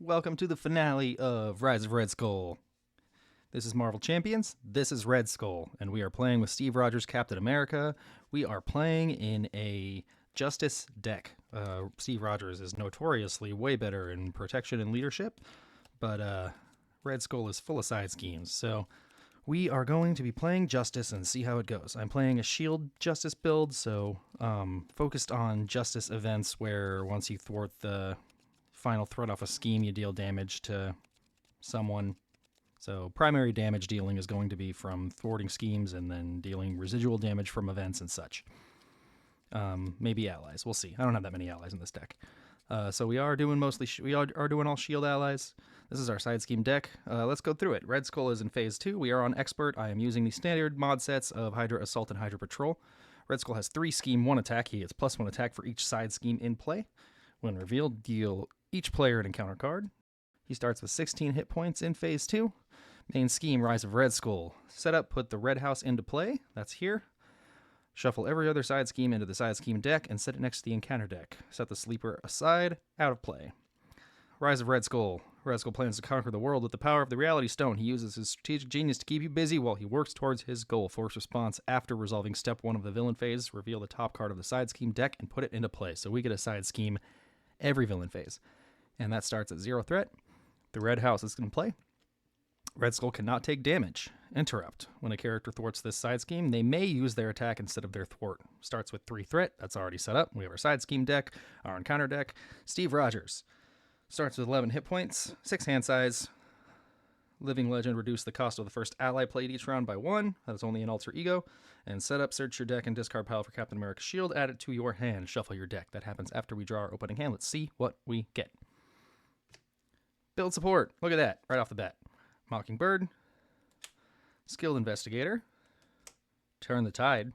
Welcome to the finale of Rise of Red Skull. This is Marvel Champions, this is Red Skull, and we are playing with Steve Rogers, Captain America. We are playing in a Justice deck. Steve Rogers is notoriously way better in protection and leadership, but Red Skull is full of side schemes, so we are going to be playing Justice and see how it goes. I'm playing a Shield Justice build, so focused on Justice events where once you thwart the final threat off a scheme, you deal damage to someone. So primary damage dealing is going to be from thwarting schemes and then dealing residual damage from events and such. Maybe allies. We'll see. I don't have that many allies in this deck. So we are doing mostly, we are doing all shield allies. This is our side scheme deck. Let's go through it. Red Skull is in phase 2. We are on expert. I am using the standard mod sets of Hydra Assault and Hydra Patrol. Red Skull has 3 scheme, 1 attack. He gets +1 attack for each side scheme in play. When revealed, deal each player an encounter card. He starts with 16 hit points in phase 2. Main scheme, Rise of Red Skull. Setup, put the red house into play. That's here. Shuffle every other side scheme into the side scheme deck and set it next to the encounter deck. Set the sleeper aside, out of play. Rise of Red Skull. Red Skull plans to conquer the world with the power of the Reality Stone. He uses his strategic genius to keep you busy while he works towards his goal. Force response after resolving step 1 of the villain phase. Reveal the top card of the side scheme deck and put it into play. So we get a side scheme every villain phase. And that starts at 0 threat. The red house is going to play. Red Skull cannot take damage. Interrupt. When a character thwarts this side scheme, they may use their attack instead of their thwart. Starts with 3 threat. That's already set up. We have our side scheme deck, our encounter deck. Steve Rogers starts with 11 hit points, 6 hand size. Living Legend, reduce the cost of the first ally played each round by 1. That's only an alter ego. And set up, search your deck and discard pile for Captain America's shield. Add it to your hand. Shuffle your deck. That happens after we draw our opening hand. Let's see what we get. Build support. Look at that, right off the bat. Mockingbird. Skilled Investigator. Turn the Tide.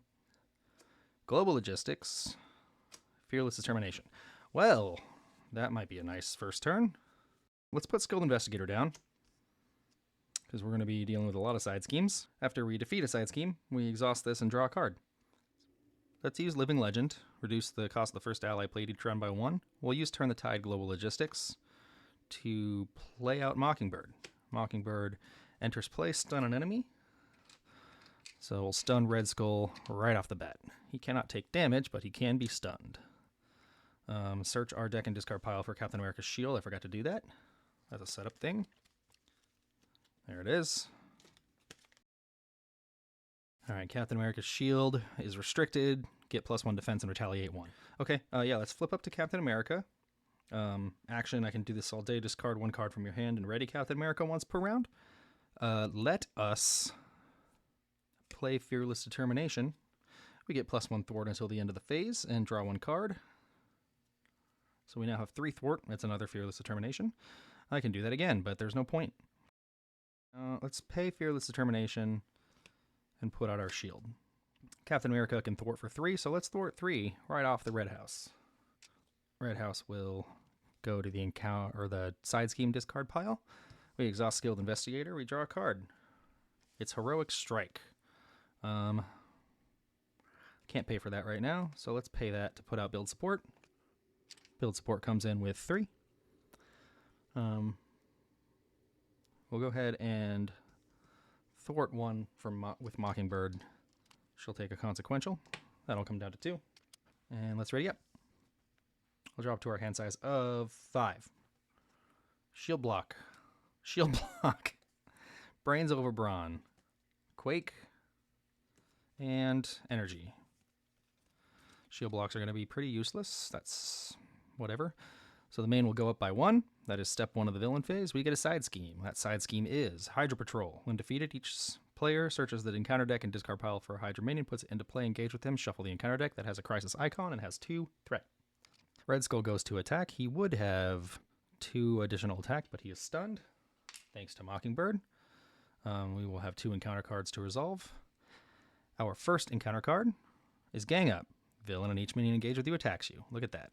Global Logistics. Fearless Determination. Well, that might be a nice first turn. Let's put Skilled Investigator down, because we're going to be dealing with a lot of side schemes. After we defeat a side scheme, we exhaust this and draw a card. Let's use Living Legend. Reduce the cost of the first ally played each round by 1. We'll use Turn the Tide Global Logistics to play out Mockingbird. Mockingbird enters play, stun an enemy. So we'll stun Red Skull right off the bat. He cannot take damage, but he can be stunned. Search our deck and discard pile for Captain America's shield. I forgot to do that. That's a setup thing. There it is. Alright, Captain America's shield is restricted. Get +1 defense and retaliate 1. Okay, yeah, let's flip up to Captain America. Action, I can do this all day. Discard 1 card from your hand and ready Captain America once per round. Let us play Fearless Determination. We get +1 thwart until the end of the phase and draw 1 card. So we now have 3 thwart. That's another Fearless Determination. I can do that again, but there's no point. Let's pay Fearless Determination and put out our shield. Captain America can thwart for 3, so let's thwart 3 right off the red house. Red house will go to the encounter or the side scheme discard pile. We exhaust Skilled Investigator. We draw a card. It's Heroic Strike. Can't pay for that right now, so let's pay that to put out Build Support. Build Support comes in with 3. We'll go ahead and thwart 1 with Mockingbird. She'll take a consequential. That'll come down to 2. And let's ready up. We'll drop to our hand size of 5. Shield block. Shield block. Brains over Brawn. Quake. And energy. Shield blocks are going to be pretty useless. That's whatever. So the main will go up by 1. That is step 1 of the villain phase. We get a side scheme. That side scheme is Hydra Patrol. When defeated, each player searches the encounter deck and discard pile for a Hydra minion, puts it into play, engage with him, shuffle the encounter deck. That has a crisis icon and has 2 threat. Red Skull goes to attack. He would have 2 additional attack, but he is stunned, thanks to Mockingbird. We will have 2 encounter cards to resolve. Our first encounter card is Gang Up. Villain and each minion engaged with you attacks you. Look at that.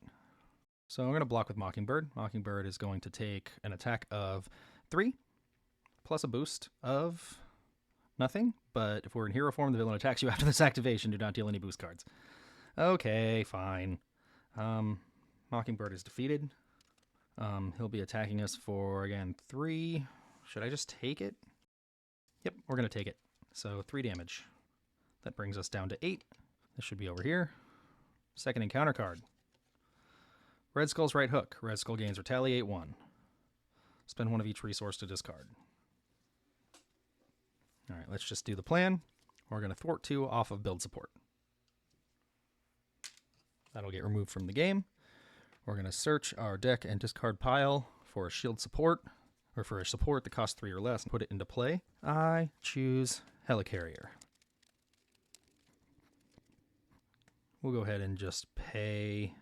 So I'm going to block with Mockingbird. Mockingbird is going to take an attack of 3, plus a boost of nothing. But if we're in hero form, the villain attacks you after this activation. Do not deal any boost cards. Okay, fine. Mockingbird is defeated. He'll be attacking us for, again, 3. Should I just take it? Yep, we're going to take it. So 3 damage. That brings us down to 8. This should be over here. Second encounter card. Red Skull's Right Hook. Red Skull gains Retaliate 1. Spend 1 of each resource to discard. Alright, let's just do the plan. We're going to thwart 2 off of build support. That'll get removed from the game. We're going to search our deck and discard pile for a shield support, or for a support that costs 3 or less, and put it into play. I choose Helicarrier. We'll go ahead and just pay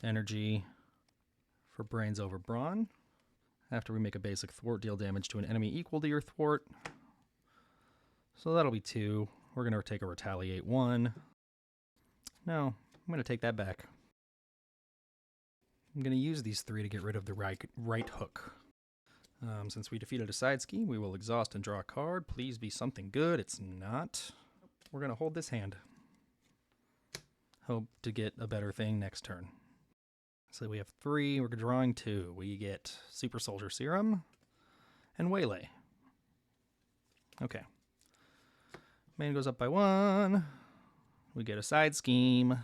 energy for Brains over Brawn. After we make a basic thwart, deal damage to an enemy equal to your thwart. So that'll be 2. We're going to take a Retaliate 1. No, I'm going to take that back. I'm going to use these 3 to get rid of the right hook. Since we defeated a side scheme, we will exhaust and draw a card. Please be something good. It's not. We're going to hold this hand. Hope to get a better thing next turn. So we have 3. We're drawing 2. We get Super Soldier Serum and Waylay. Okay. Man goes up by 1. We get a side scheme.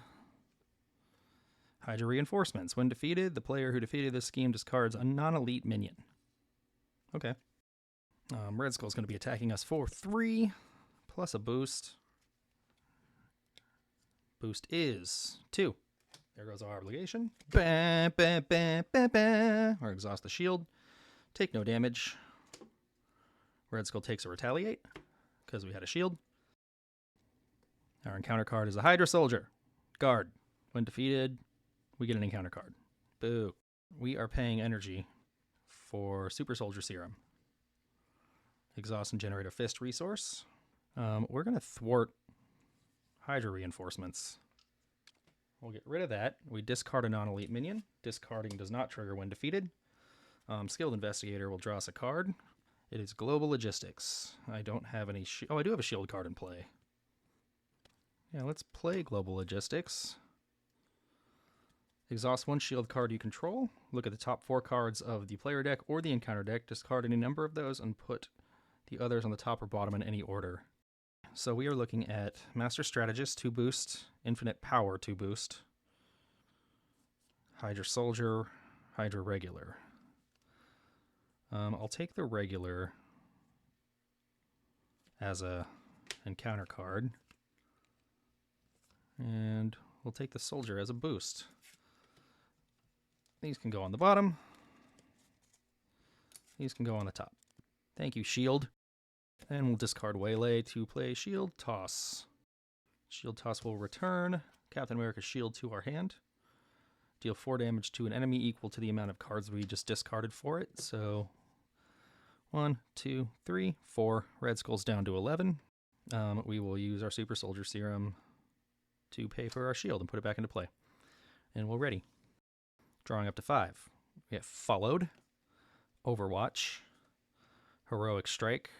Hydra Reinforcements. When defeated, the player who defeated this scheme discards a non-elite minion. Okay. Red Skull's going to be attacking us for 3, plus a boost. Boost is 2. There goes our obligation. Bah, bah, bah, bah, bah. Or exhaust the shield. Take no damage. Red Skull takes a Retaliate, because we had a shield. Our encounter card is a Hydra Soldier. Guard. When defeated, we get an encounter card. Boo. We are paying energy for Super Soldier Serum. Exhaust and generate a fist resource. We're going to thwart Hydra Reinforcements. We'll get rid of that. We discard a non-elite minion. Discarding does not trigger when defeated. Skilled Investigator will draw us a card. It is Global Logistics. I don't have any... I do have a shield card in play. Yeah, let's play Global Logistics. Exhaust 1 shield card you control. Look at the top 4 cards of the player deck or the encounter deck. Discard any number of those and put the others on the top or bottom in any order. So we are looking at Master Strategist 2 boost, Infinite Power 2 boost, Hydra Soldier, Hydra Regular. I'll take the Regular as a encounter card, and we'll take the Soldier as a boost. These can go on the bottom. These can go on the top. Thank you, Shield. And we'll discard Waylay to play Shield Toss. Shield Toss will return Captain America's shield to our hand. Deal 4 damage to an enemy equal to the amount of cards we just discarded for it. So 1, 2, 3, 4. Red Skull's down to 11. We will use our Super Soldier Serum to pay for our shield and put it back into play. And we're ready. Drawing up to 5. We have Followed, Overwatch, Heroic Strike,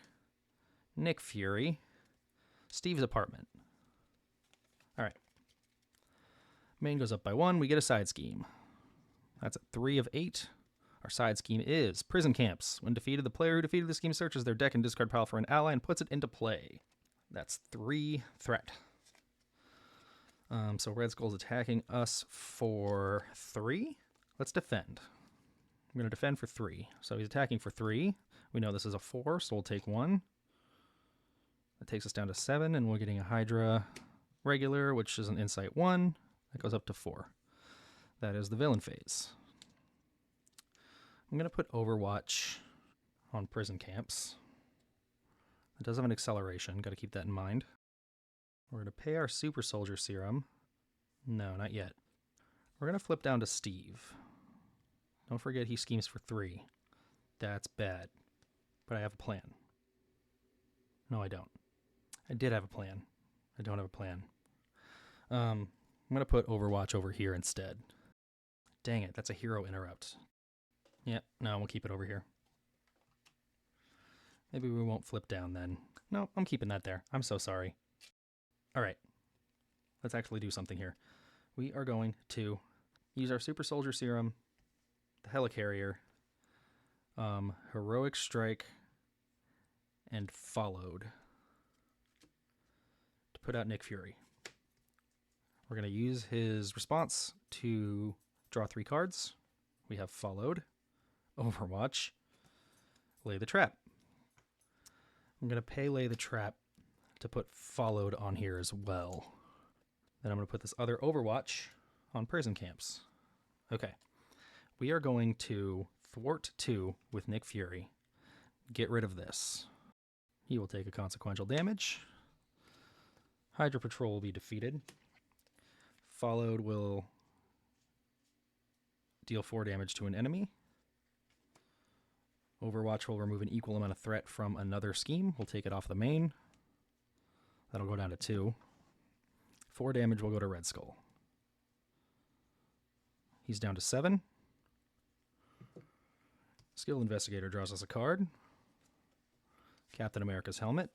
Nick Fury, Steve's Apartment. Alright. Main goes up by 1. We get a side scheme. That's a 3 of 8. Our side scheme is Prison Camps. When defeated, the player who defeated the scheme searches their deck and discard pile for an ally and puts it into play. That's 3 threat. So Red Skull's attacking us for 3. Let's defend. I'm going to defend for 3. So he's attacking for 3. We know this is a 4, so we'll take 1. That takes us down to 7, and we're getting a Hydra Regular, which is an Insight 1. That goes up to 4. That is the villain phase. I'm going to put Overwatch on Prison Camps. It does have an acceleration. Got to keep that in mind. We're going to pay our Super Soldier Serum. No, not yet. We're going to flip down to Steve. Don't forget he schemes for 3. That's bad. But I have a plan. No, I don't. I did have a plan. I don't have a plan. I'm going to put Overwatch over here instead. Dang it, that's a hero interrupt. Yeah, no, we'll keep it over here. Maybe we won't flip down then. No, I'm keeping that there. I'm so sorry. Alright. Let's actually do something here. We are going to use our Super Soldier Serum the Helicarrier, Heroic Strike, and Followed to put out Nick Fury. We're going to use his response to draw 3 cards. We have Followed, Overwatch, Lay the Trap. I'm going to pay Lay the Trap to put Followed on here as well. Then I'm going to put this other Overwatch on Prison Camps. Okay. We are going to thwart 2 with Nick Fury. Get rid of this. He will take a consequential damage. Hydra Patrol will be defeated. Followed will deal 4 damage to an enemy. Overwatch will remove an equal amount of threat from another scheme. We'll take it off the main. That'll go down to 2. 4 damage will go to Red Skull. He's down to 7. Skilled Investigator draws us a card. Captain America's helmet.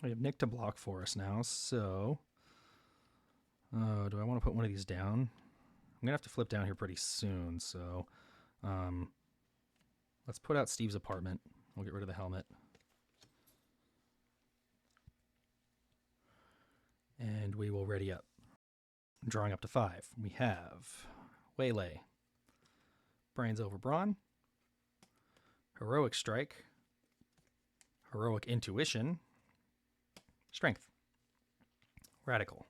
We have Nick to block for us now, so... do I want to put one of these down? I'm going to have to flip down here pretty soon, so... let's put out Steve's apartment. We'll get rid of the helmet. And we will ready up. Drawing up to 5. We have Waylay, Brains over Brawn, Heroic Strike, Heroic Intuition, Strength, Radical.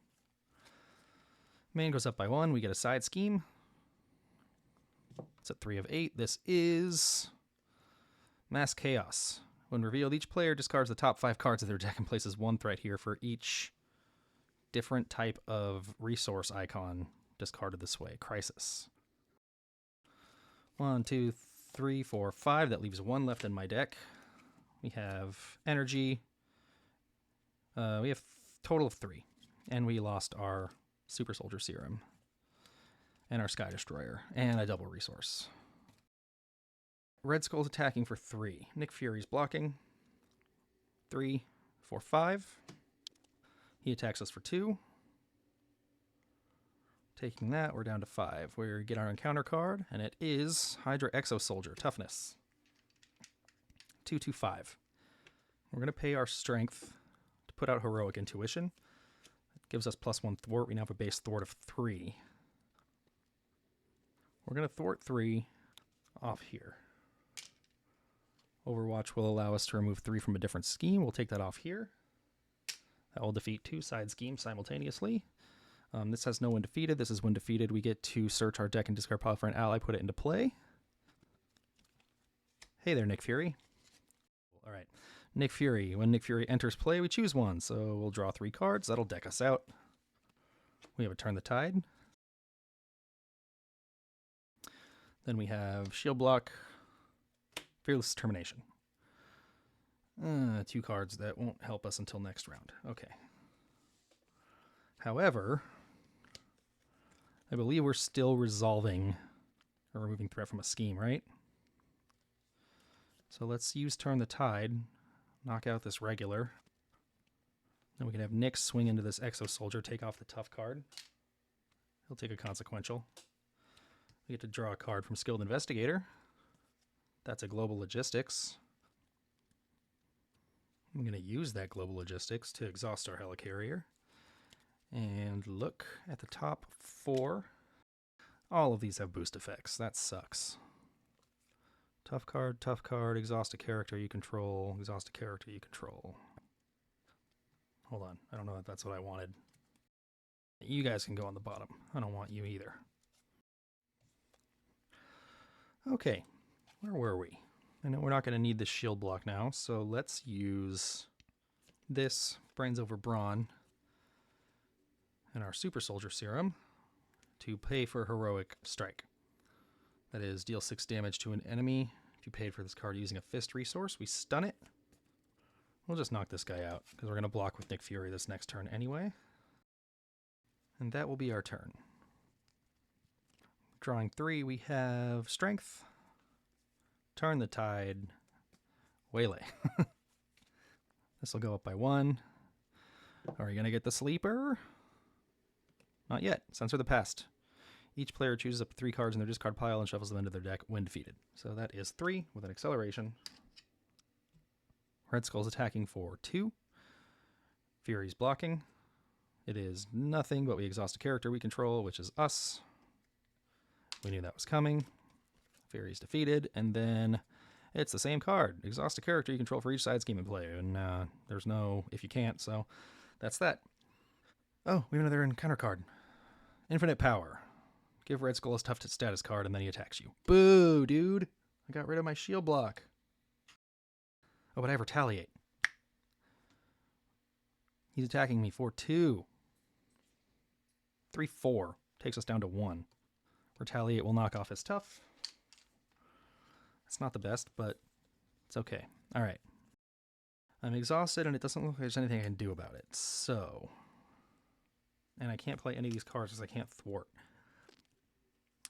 Main goes up by 1. We get a side scheme. It's at 3 of 8. This is Mass Chaos. When revealed, each player discards the top 5 cards of their deck and places 1 threat here for each different type of resource icon discarded this way. Crisis. 1, 2, 3, 4, 5. That leaves 1 left in my deck. We have Energy. We have a total of 3. And we lost our Super Soldier Serum. And our Sky Destroyer. And a double resource. Red Skull's attacking for 3. Nick Fury's blocking. 3, 4, 5. He attacks us for 2. Taking that, we're down to 5. We get our encounter card, and it is Hydra Exo Soldier, Toughness. 2, 2, 5. We're going to pay our Strength to put out Heroic Intuition. It gives us +1 thwart. We now have a base thwart of 3. We're going to thwart 3 off here. Overwatch will allow us to remove 3 from a different scheme. We'll take that off here. That will defeat 2 side schemes simultaneously. This has no when defeated. This is when defeated. We get to search our deck and discard pile for an ally, put it into play. Hey there, Nick Fury. All right. Nick Fury. When Nick Fury enters play, we choose 1. So we'll draw 3 cards. That'll deck us out. We have a Turn the Tide. Then we have Shield Block, Fearless Determination. 2 cards that won't help us until next round. Okay. However, I believe we're still resolving or removing threat from a scheme, right? So let's use Turn the Tide, knock out this regular. Then we can have Nick swing into this Exo Soldier, take off the tough card. He'll take a consequential. We get to draw a card from Skilled Investigator. That's a Global Logistics. I'm going to use that Global Logistics to exhaust our Helicarrier. And look at the top 4. All of these have boost effects. That sucks. Tough card, exhaust a character you control, exhaust a character you control. Hold on, I don't know if that's what I wanted. You guys can go on the bottom. I don't want you either. Okay, where were we? I know we're not going to need this shield block now, so let's use this Brains over Brawn and our Super Soldier Serum to pay for Heroic Strike. That is, deal 6 damage to an enemy. If you paid for this card using a Fist resource, we stun it. We'll just knock this guy out, because we're going to block with Nick Fury this next turn anyway. And that will be our turn. Drawing 3, we have Strength, Turn the Tide, Waylay. This will go up by 1. Are we going to get the sleeper? Not yet. Censor the Pest. Each player chooses up to 3 cards in their discard pile and shuffles them into their deck when defeated. So that is 3 with an acceleration. Red Skull's attacking for 2. Fury's blocking. It is nothing, but we exhaust a character we control, which is us. We knew that was coming. Fury's defeated, and then it's the same card. Exhaust a character you control for each side scheme in play, and there's no if you can't, so that's that. Oh, we have another encounter card. Infinite Power. Give Red Skull a tough status card, and then he attacks you. Boo, dude! I got rid of my shield block. Oh, but I have Retaliate. He's attacking me for 2. 3-4. Takes us down to 1. Retaliate will knock off his tough. It's not the best, but it's okay. All right. I'm exhausted, and it doesn't look like there's anything I can do about it. So, and I can't play any of these cards because I can't thwart.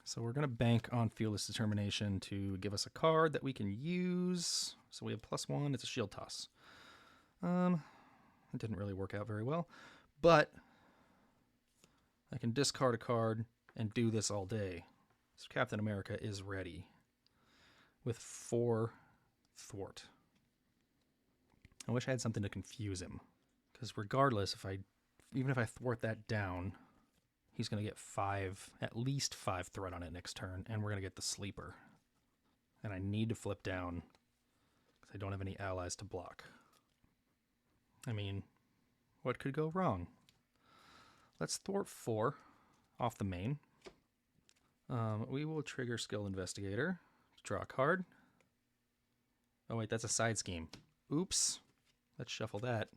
So we're going to bank on Fearless Determination to give us a card that we can use. So we have +1. It's a Shield Toss. It didn't really work out very well, but I can discard a card and do this all day. So Captain America is ready with 4 thwart. I wish I had something to confuse him, because regardless, even if I thwart that down, he's going to get at least 5 threat on it next turn, and we're going to get the sleeper. And I need to flip down because I don't have any allies to block. I mean, what could go wrong? Let's thwart 4 off the main. We will trigger Skilled Investigator. Draw a card. Oh wait, that's a side scheme. Oops. Let's shuffle that.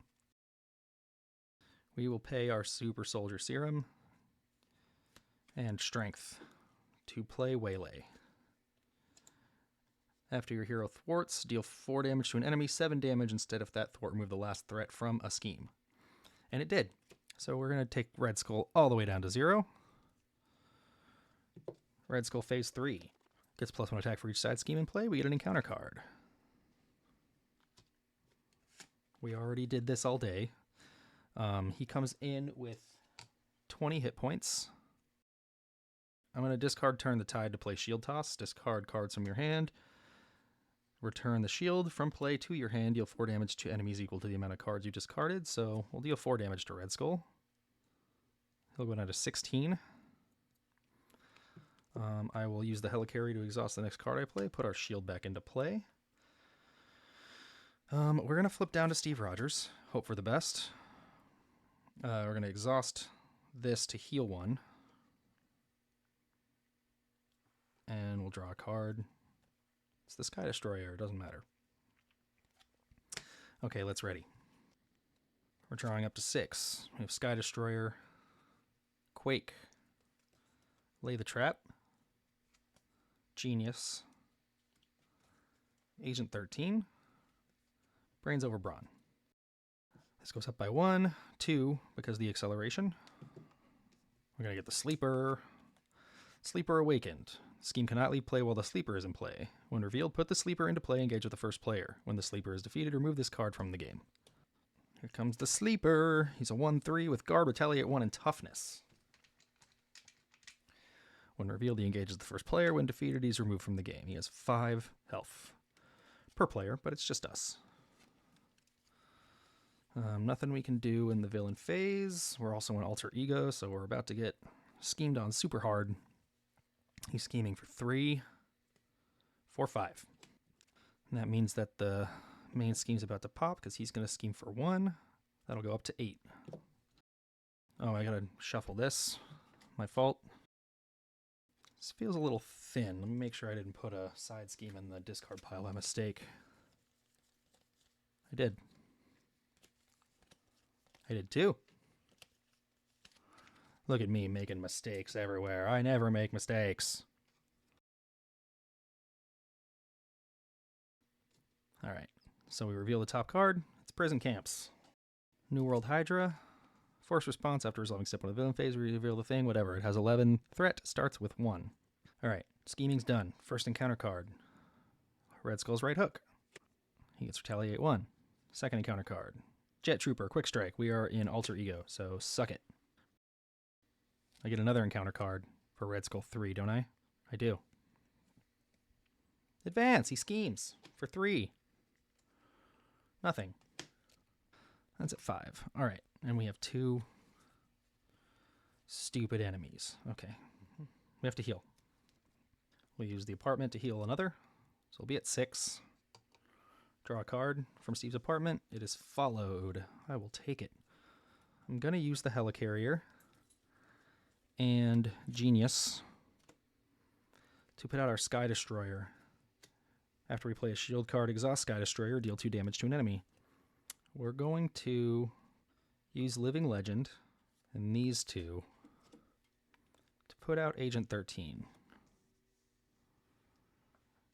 We will pay our Super Soldier Serum and Strength to play Waylay. After your hero thwarts, deal 4 damage to an enemy, 7 damage instead of that thwart. Remove the last threat from a scheme. And it did. So we're going to take Red Skull all the way down to 0. Red Skull phase 3. Gets +1 attack for each side scheme in play. We get an encounter card. We already did this all day. He comes in with 20 hit points. I'm going to discard Turn the Tide to play Shield Toss. Discard cards from your hand. Return the shield from play to your hand. Deal 4 damage to enemies equal to the amount of cards you discarded. So we'll deal 4 damage to Red Skull. He'll go down to 16. I will use the Helicarry to exhaust the next card I play. Put our shield back into play. We're going to flip down to Steve Rogers. Hope for the best. We're going to exhaust this to heal 1. And we'll draw a card. It's the Sky Destroyer. It doesn't matter. Okay, let's ready. We're drawing up to 6. We have Sky Destroyer, Quake, Lay the Trap, Genius, Agent 13, Brains Over Brawn. This goes up by 1, 2, because of the acceleration. We're going to get the Sleeper. Sleeper Awakened. The scheme cannot leave play while the Sleeper is in play. When revealed, put the Sleeper into play, engage with the first player. When the Sleeper is defeated, remove this card from the game. Here comes the Sleeper. He's a 1/3 with Guard, Retaliate 1, and Toughness. When revealed, he engages the first player. When defeated, he's removed from the game. He has 5 health per player, but it's just us. Nothing we can do in the villain phase. We're also in Alter Ego, so we're about to get schemed on super hard. He's scheming for 3, 4, 5. And that means that the main scheme's about to pop because he's going to scheme for 1. That'll go up to 8. Oh, I gotta shuffle this. My fault. This feels a little thin. Let me make sure I didn't put a side scheme in the discard pile by mistake. I did. I did too. Look at me making mistakes everywhere. I never make mistakes. Alright, so we reveal the top card. It's Prison Camps. New World Hydra. Force response after resolving step 1 of the villain phase. We reveal the thing, whatever. It has 11. Threat starts with 1. Alright, scheming's done. First encounter card. Red Skull's right hook. He gets Retaliate 1. Second encounter card. Jet Trooper, Quick Strike. We are in Alter Ego, so suck it. I get another encounter card. for Red Skull 3, don't I? I do. Advance! He schemes for 3. Nothing. That's at 5. All right, and we have 2 stupid enemies. Okay, we have to heal. We'll use the apartment to heal another, so we'll be at 6. Draw a card from Steve's apartment. It is followed. I will take it. I'm going to use the Helicarrier and Genius to put out our Sky Destroyer. After we play a shield card, exhaust Sky Destroyer, deal 2 damage to an enemy. We're going to use Living Legend and these 2 to put out Agent 13.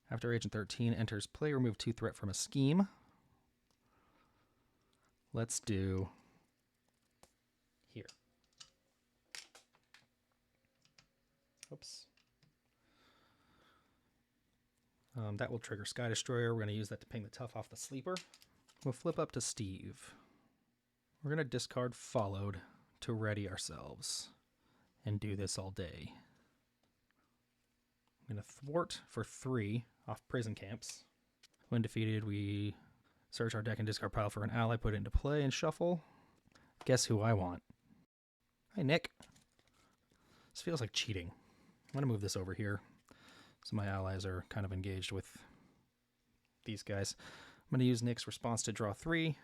After Agent 13 enters play, remove 2 threat from a scheme. Let's do here. Oops. That will trigger Sky Destroyer. We're going to use that to ping the tough off the sleeper. We'll flip up to Steve. We're going to discard Followed to ready ourselves and do this all day. I'm going to thwart for 3 off prison camps. When defeated, we search our deck and discard pile for an ally, put it into play, and shuffle. Guess who I want? Hi, Nick. This feels like cheating. I'm going to move this over here so my allies are kind of engaged with these guys. I'm going to use Nick's response to draw 3,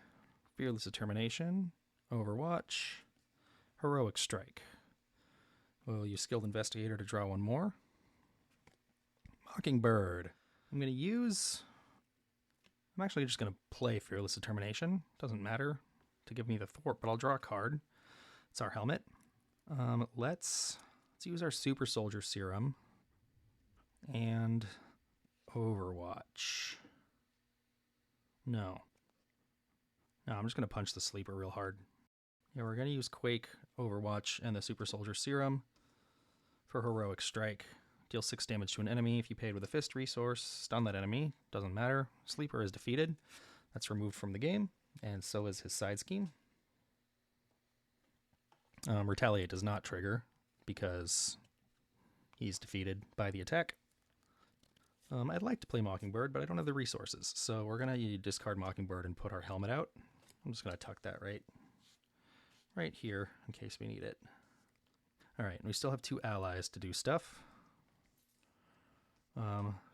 Fearless Determination, Overwatch, Heroic Strike. We'll use Skilled Investigator to draw 1 more. Mockingbird. I'm actually just going to play Fearless Determination. Doesn't matter to give me the thwart, but I'll draw a card. It's our helmet. Let's use our Super Soldier Serum and Overwatch. No, I'm just going to punch the sleeper real hard. Yeah, we're going to use Quake, Overwatch, and the Super Soldier Serum for Heroic Strike. Deal 6 damage to an enemy. If you paid with a fist resource, stun that enemy. Doesn't matter. Sleeper is defeated. That's removed from the game, and so is his side scheme. Retaliate does not trigger because he's defeated by the attack. I'd like to play Mockingbird, but I don't have the resources, so we're going to discard Mockingbird and put our helmet out. I'm just going to tuck that right here in case we need it. All right, and we still have 2 allies to do stuff.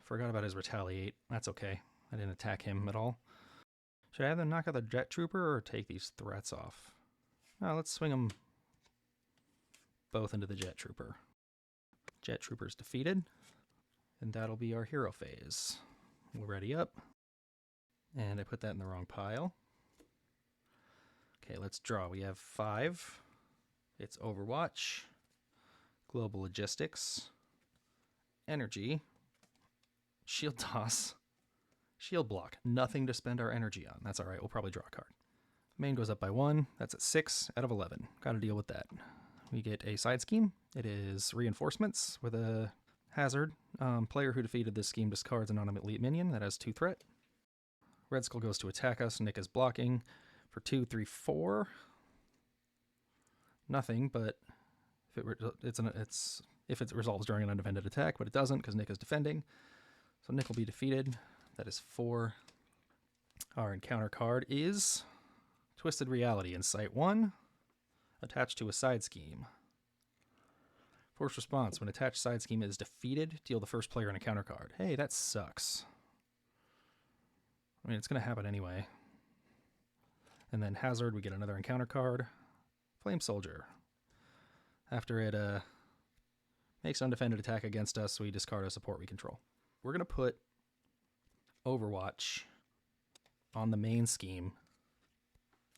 Forgot about his Retaliate. That's okay. I didn't attack him at all. Should I have them knock out the Jet Trooper or take these threats off? Let's swing them both into the Jet Trooper. Jet Trooper's defeated, and that'll be our hero phase. We'll ready up, and I put that in the wrong pile. Okay, let's draw. We have 5. It's Overwatch, Global Logistics, Energy, Shield Toss, Shield Block. Nothing to spend our energy on. That's all right. We'll probably draw a card. Main goes up by 1. That's at 6 out of 11. Got to deal with that. We get a side scheme. It is Reinforcements with a hazard. Player who defeated this scheme discards a non-elite minion that has 2 threat. Red Skull goes to attack us. Nick is blocking for 2, 3, 4. Nothing, but if it resolves during an undefended attack, but it doesn't because Nick is defending. So Nick will be defeated. That is 4. Our encounter card is Twisted Reality in Site 1, attached to a side scheme. Force response. When attached side scheme is defeated, deal the first player an encounter card. Hey, that sucks. I mean, it's going to happen anyway. And then Hazard, we get another encounter card. Flame Soldier. After it makes undefended attack against us, we discard a support we control. We're going to put Overwatch on the main scheme.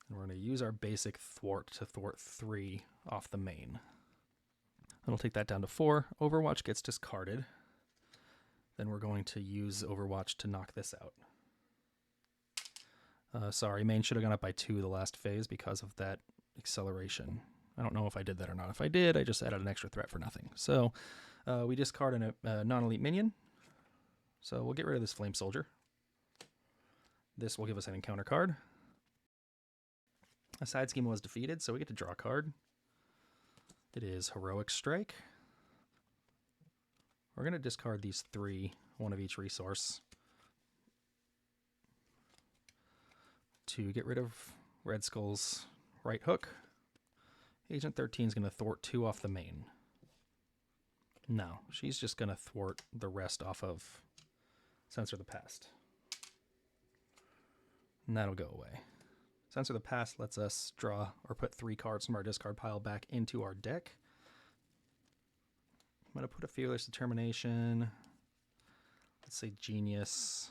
And we're going to use our basic thwart to thwart 3 off the main. And we'll take that down to 4. Overwatch gets discarded. Then we're going to use Overwatch to knock this out. Sorry, main should have gone up by 2 the last phase because of that acceleration. I don't know if I did that or not. If I did, I just added an extra threat for nothing. So we discard a non-elite minion. So we'll get rid of this Flame Soldier. This will give us an encounter card. A side scheme was defeated, so we get to draw a card. It is Heroic Strike. We're going to discard these 3, one of each resource, to get rid of Red Skull's right hook. Agent 13 is going to thwart 2 off the main. No, she's just going to thwart the rest off of Censor the Past. And that'll go away. Censor the Past lets us draw or put 3 cards from our discard pile back into our deck. I'm going to put a Fearless Determination. Let's say Genius.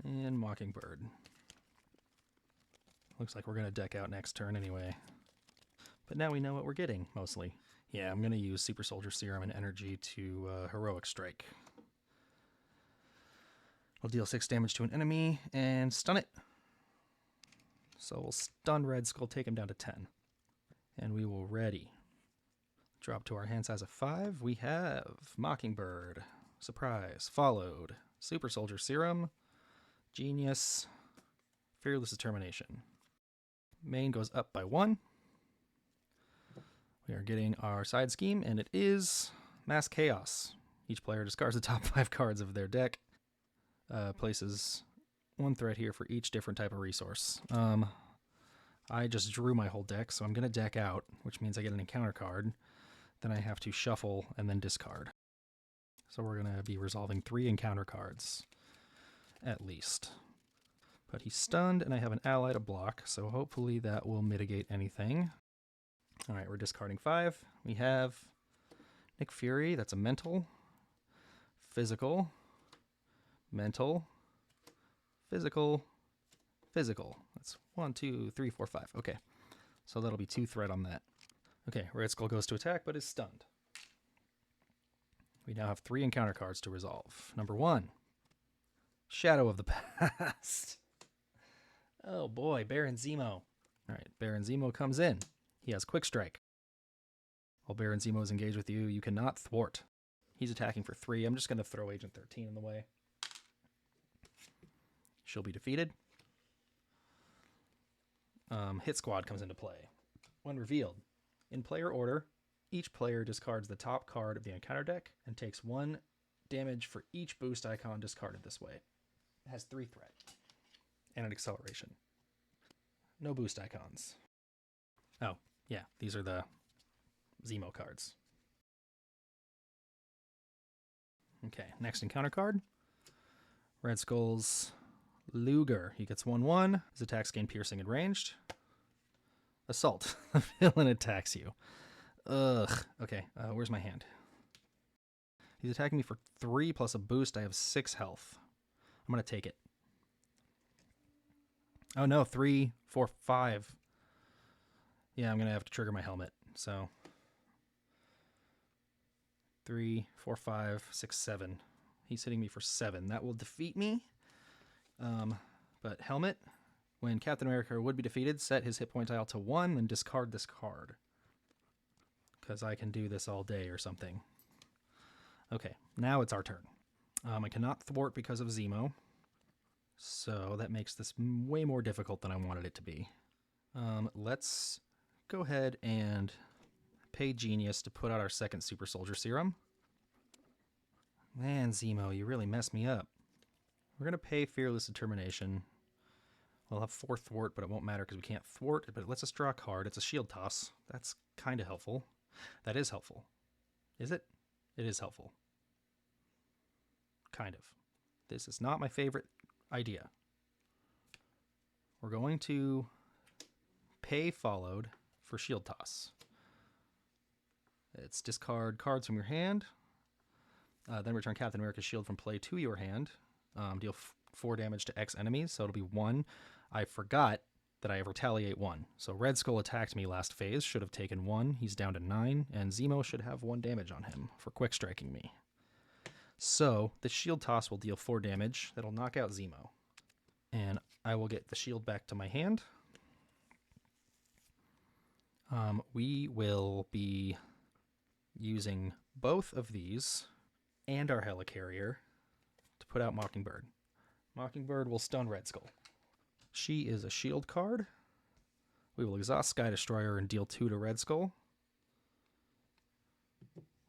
And Mockingbird. Looks like we're going to deck out next turn anyway. But now we know what we're getting, mostly. Yeah, I'm going to use Super Soldier Serum and Energy to Heroic Strike. We'll deal 6 damage to an enemy and stun it. So we'll stun Red Skull, take him down to 10. And we will ready. Drop to our hand size of 5. We have Mockingbird, Surprise, followed Super Soldier Serum, Genius, Fearless Determination. Main goes up by 1. We are getting our side scheme, and it is Mass Chaos. Each player discards the top 5 cards of their deck. Places 1 threat here for each different type of resource. I just drew my whole deck, so I'm going to deck out, which means I get an encounter card. Then I have to shuffle and then discard. So we're going to be resolving 3 encounter cards, at least. But he's stunned, and I have an ally to block, so hopefully that will mitigate anything. All right, we're discarding 5. We have Nick Fury, that's a mental, physical, mental, physical, physical. That's 1, 2, 3, 4, 5. Okay, so that'll be 2 threat on that. Okay, Red Skull goes to attack, but is stunned. We now have 3 encounter cards to resolve. Number 1, Shadow of the Past. Oh boy, Baron Zemo. All right, Baron Zemo comes in. He has Quick Strike. While Baron Zemo is engaged with you, you cannot thwart. He's attacking for 3. I'm just going to throw Agent 13 in the way. She'll be defeated. Hit Squad comes into play. When revealed, in player order, each player discards the top card of the encounter deck and takes 1 damage for each boost icon discarded this way. It has 3 threat and an acceleration. No boost icons. Oh, yeah, these are the Zemo cards. Okay, next encounter card. Red Skull's Luger. He gets 1/1. His attacks gain piercing and ranged. Assault. The villain attacks you. Ugh. Okay, where's my hand? He's attacking me for 3 plus a boost. I have 6 health. I'm going to take it. Oh no, 3, 4, 5. Yeah, I'm going to have to trigger my helmet. So 3, 4, 5, 6, 7. He's hitting me for 7. That will defeat me. But helmet, when Captain America would be defeated, set his hit point tile to 1 and discard this card. Because I can do this all day or something. Okay, now it's our turn. I cannot thwart because of Zemo. So that makes this way more difficult than I wanted it to be. Let's go ahead and pay Genius to put out our second Super Soldier Serum. Man, Zemo, you really messed me up. We're going to pay Fearless Determination. We'll have 4 thwart, but it won't matter because we can't thwart. But it lets us draw a card. It's a shield toss. That's kind of helpful. That is helpful. Is it? It is helpful. Kind of. This is not my favorite idea. We're going to pay followed for shield toss. It's discard cards from your hand. Then return Captain America's shield from play to your hand. Deal 4 damage to X enemies, so it'll be 1. I forgot that I have Retaliate 1. So Red Skull attacked me last phase, should have taken 1. He's down to 9, and Zemo should have 1 damage on him for quick striking me. So the shield toss will deal 4 damage. That'll knock out Zemo. And I will get the shield back to my hand. We will be using both of these and our Helicarrier to put out Mockingbird. Mockingbird will stun Red Skull. She is a shield card. We will exhaust Sky Destroyer and deal 2 to Red Skull.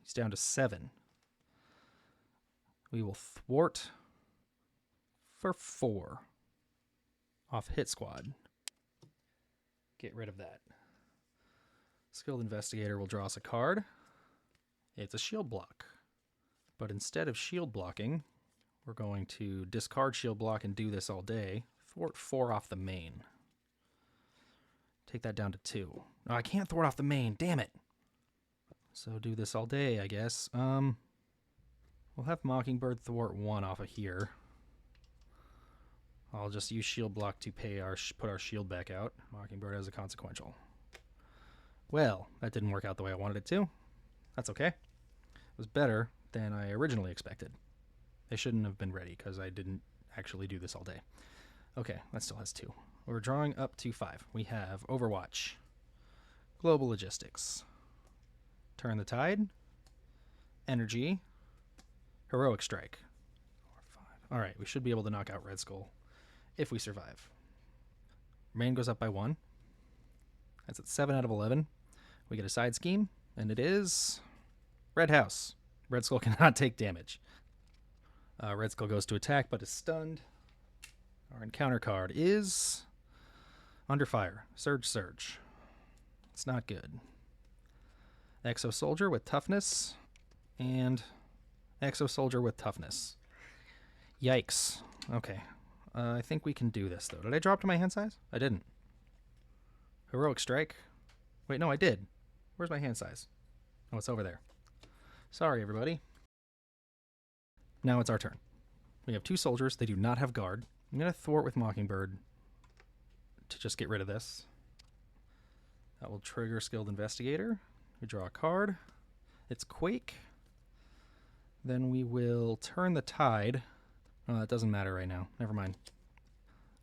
He's down to 7. We will thwart for 4 off hit squad. Get rid of that. Skilled Investigator will draw us a card. It's a shield block. But instead of shield blocking, we're going to discard shield block and do this all day. Thwart 4 off the main. Take that down to 2. Oh, I can't thwart off the main. Damn it. So do this all day, I guess. We'll have Mockingbird thwart 1 off of here. I'll just use shield block to put our shield back out. Mockingbird as a consequential. Well, that didn't work out the way I wanted it to. That's okay. It was better than I originally expected. They shouldn't have been ready because I didn't actually do this all day. Okay, that still has 2. We're drawing up to 5. We have Overwatch, Global Logistics, Turn the Tide, Energy, Heroic Strike. 4, 5. All right, we should be able to knock out Red Skull if we survive. Main goes up by 1. That's at 7 out of 11. We get a side scheme, and it is Red House. Red Skull cannot take damage. Red Skull goes to attack, but is stunned. Our encounter card is Under Fire. Surge. It's not good. Exo Soldier with Toughness, and Exo Soldier with Toughness. Yikes. Okay. I think we can do this, though. Did I drop to my hand size? I didn't. Heroic Strike. Wait, no, I did. Where's my hand size? Oh, it's over there. Sorry, everybody. Now it's our turn. We have 2 soldiers. They do not have guard. I'm going to thwart with Mockingbird to just get rid of this. That will trigger Skilled Investigator. We draw a card. It's Quake. Then we will Turn the Tide. Oh, that doesn't matter right now. Never mind.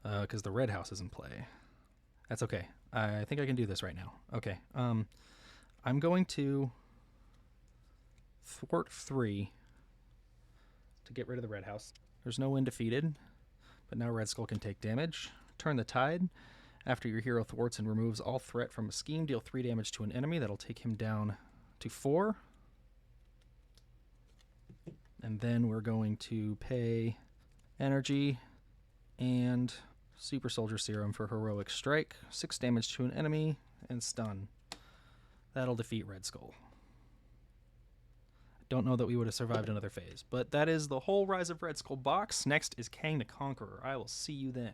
Because the Red House is in play. That's okay. I think I can do this right now. Okay. I'm going to thwart 3 to get rid of the Red House. There's no win defeated, but now Red Skull can take damage. Turn the Tide. After your hero thwarts and removes all threat from a scheme, deal 3 damage to an enemy. That'll take him down to 4. And then we're going to pay Energy and Super Soldier Serum for Heroic Strike. 6 damage to an enemy and stun. That'll defeat Red Skull. I don't know that we would have survived another phase, but that is the whole Rise of Red Skull box. Next is Kang the Conqueror. I will see you then.